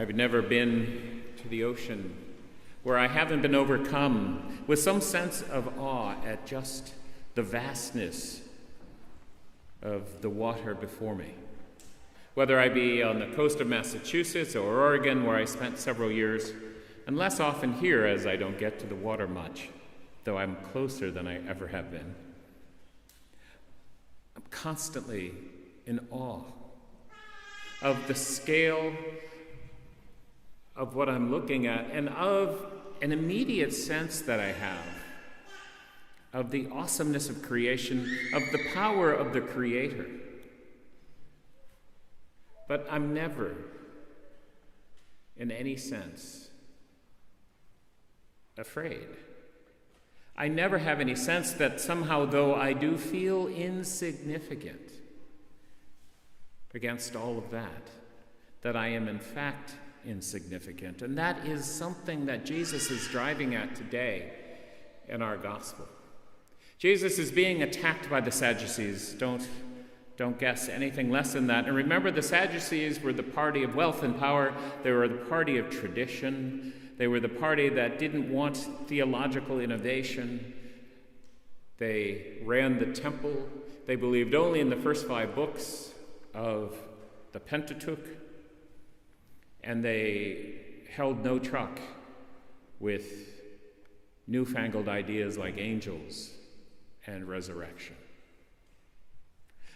I've never been to the ocean where I haven't been overcome with some sense of awe at just the vastness of the water before me. Whether I be on the coast of Massachusetts or Oregon, where I spent several years, and less often here as I don't get to the water much, though I'm closer than I ever have been. I'm constantly in awe of the scale of what I'm looking at and of an immediate sense that I have of the awesomeness of creation, of the power of the Creator. But I'm never, in any sense, afraid. I never have any sense that somehow, though I do feel insignificant against all of that I am in fact insignificant. And that is something that Jesus is driving at today in our gospel. Jesus is being attacked by the Sadducees. Don't guess anything less than that. And remember, the Sadducees were the party of wealth and power. They were the party of tradition. They were the party that didn't want theological innovation. They ran the temple. They believed only in the first 5 books of the Pentateuch. And they held no truck with newfangled ideas like angels and resurrection.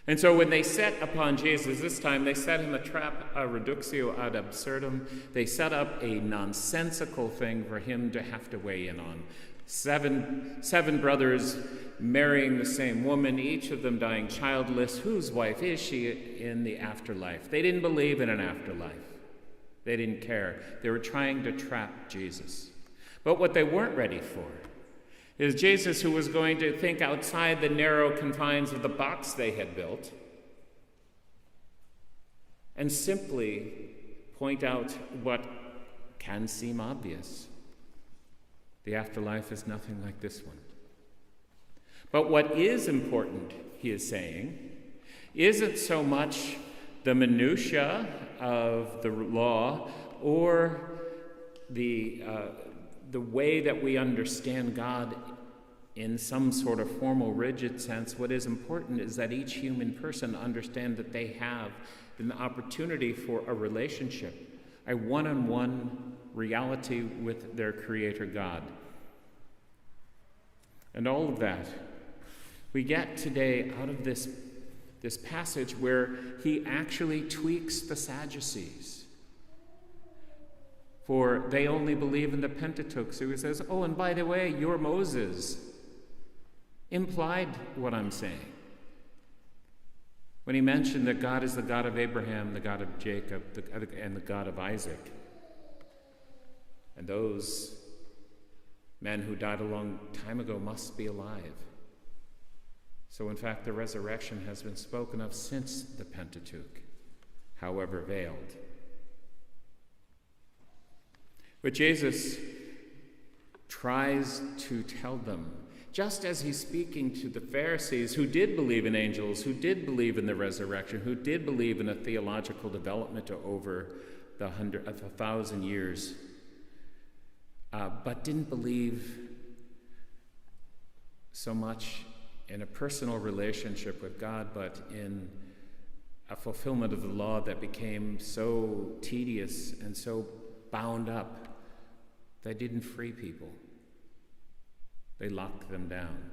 And so when they set upon Jesus this time, they set him a trap, a reductio ad absurdum. They set up a nonsensical thing for him to have to weigh in on. Seven brothers marrying the same woman, each of them dying childless. Whose wife is she in the afterlife? They didn't believe in an afterlife. They didn't care. They were trying to trap Jesus. But what they weren't ready for is Jesus, who was going to think outside the narrow confines of the box they had built and simply point out what can seem obvious. The afterlife is nothing like this one. But what is important, he is saying, isn't so much the minutiae of the law or the way that we understand God in some sort of formal, rigid sense. What is important is that each human person understand that they have an opportunity for a relationship, a one-on-one reality with their Creator God. And all of that we get today out of this passage where he actually tweaks the Sadducees. For they only believe in the Pentateuch. So he says, oh, and by the way, you're Moses. Implied what I'm saying. When he mentioned that God is the God of Abraham, the God of Jacob, and the God of Isaac. And those men who died a long time ago must be alive. So in fact, the resurrection has been spoken of since the Pentateuch, however veiled. But Jesus tries to tell them, just as he's speaking to the Pharisees who did believe in angels, who did believe in the resurrection, who did believe in a theological development over the 1,000 years, but didn't believe so much in a personal relationship with God, but in a fulfillment of the law that became so tedious and so bound up. They didn't free people. They locked them down.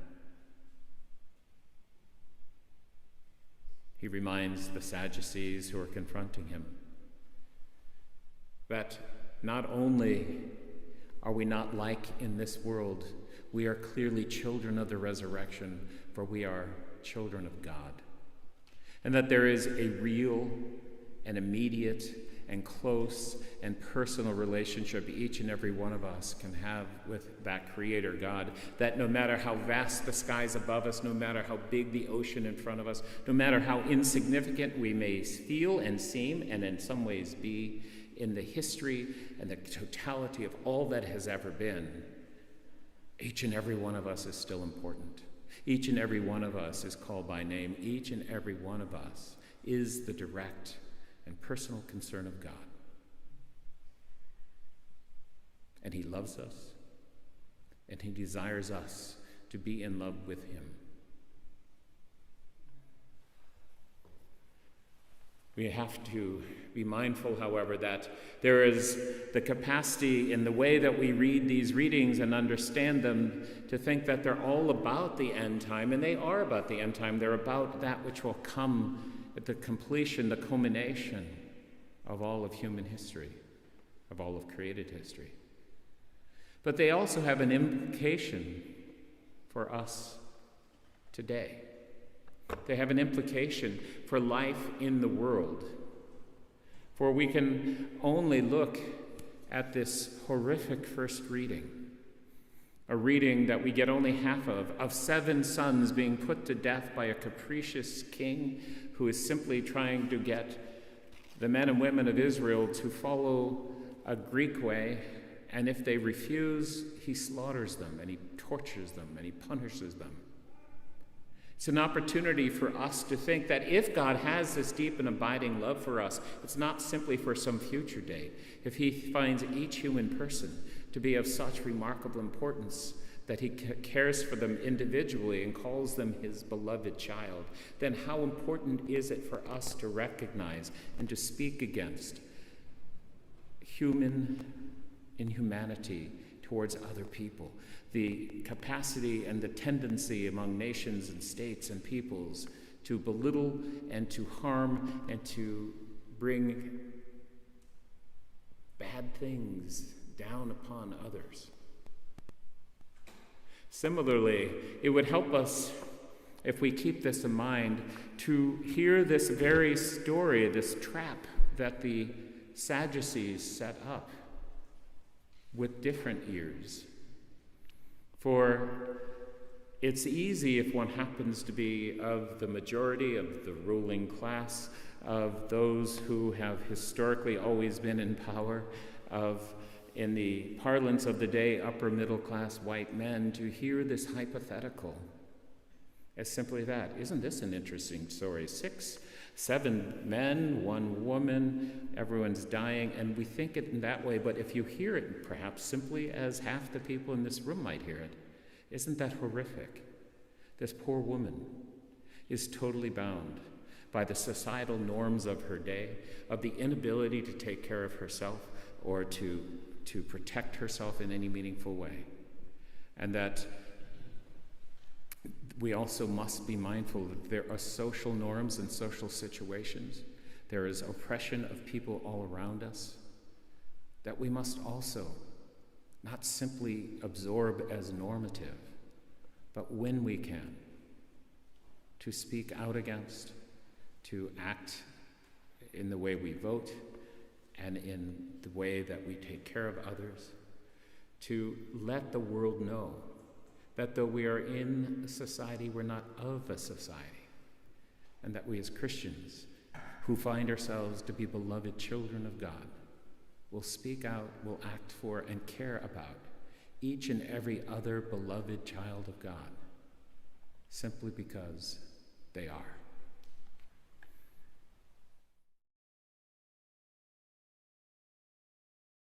He reminds the Sadducees who are confronting him that not only are we not like in this world, we are clearly children of the resurrection, for we are children of God. And that there is a real and immediate and close and personal relationship each and every one of us can have with that Creator God, that no matter how vast the skies above us, no matter how big the ocean in front of us, no matter how insignificant we may feel and seem, and in some ways be in the history and the totality of all that has ever been, each and every one of us is still important. Each and every one of us is called by name. Each and every one of us is the direct and personal concern of God. and he loves us, and he desires us to be in love with him. We have to be mindful, however, that there is the capacity in the way that we read these readings and understand them to think that they're all about the end time, and they are about the end time. They're about that which will come at the completion, the culmination of all of human history, of all of created history. But they also have an implication for us today. They have an implication for life in the world. For we can only look at this horrific first reading, a reading that we get only half of 7 sons being put to death by a capricious king who is simply trying to get the men and women of Israel to follow a Greek way, and if they refuse, he slaughters them, and he tortures them, and he punishes them. It's an opportunity for us to think that if God has this deep and abiding love for us, it's not simply for some future day. If he finds each human person to be of such remarkable importance that he cares for them individually and calls them his beloved child, then how important is it for us to recognize and to speak against human inhumanity towards other people, the capacity and the tendency among nations and states and peoples to belittle and to harm and to bring bad things down upon others. Similarly, it would help us, if we keep this in mind, to hear this very story, this trap that the Sadducees set up with different ears. For it's easy, if one happens to be of the majority of the ruling class, of those who have historically always been in power, of, in the parlance of the day, upper middle class white men, to hear this hypothetical as simply that. Isn't this an interesting story? 6, 7 men, 1 woman, everyone's dying, and we think it in that way, but if you hear it perhaps simply as half the people in this room might hear it, isn't that horrific? This poor woman is totally bound by the societal norms of her day, of the inability to take care of herself or to protect herself in any meaningful way. And that we also must be mindful that there are social norms and social situations. There is oppression of people all around us that we must also not simply absorb as normative, but when we can, to speak out against, to act in the way we vote and in the way that we take care of others, to let the world know that though we are in a society, we're not of a society, and that we as Christians who find ourselves to be beloved children of God will speak out, will act for, and care about each and every other beloved child of God, simply because they are.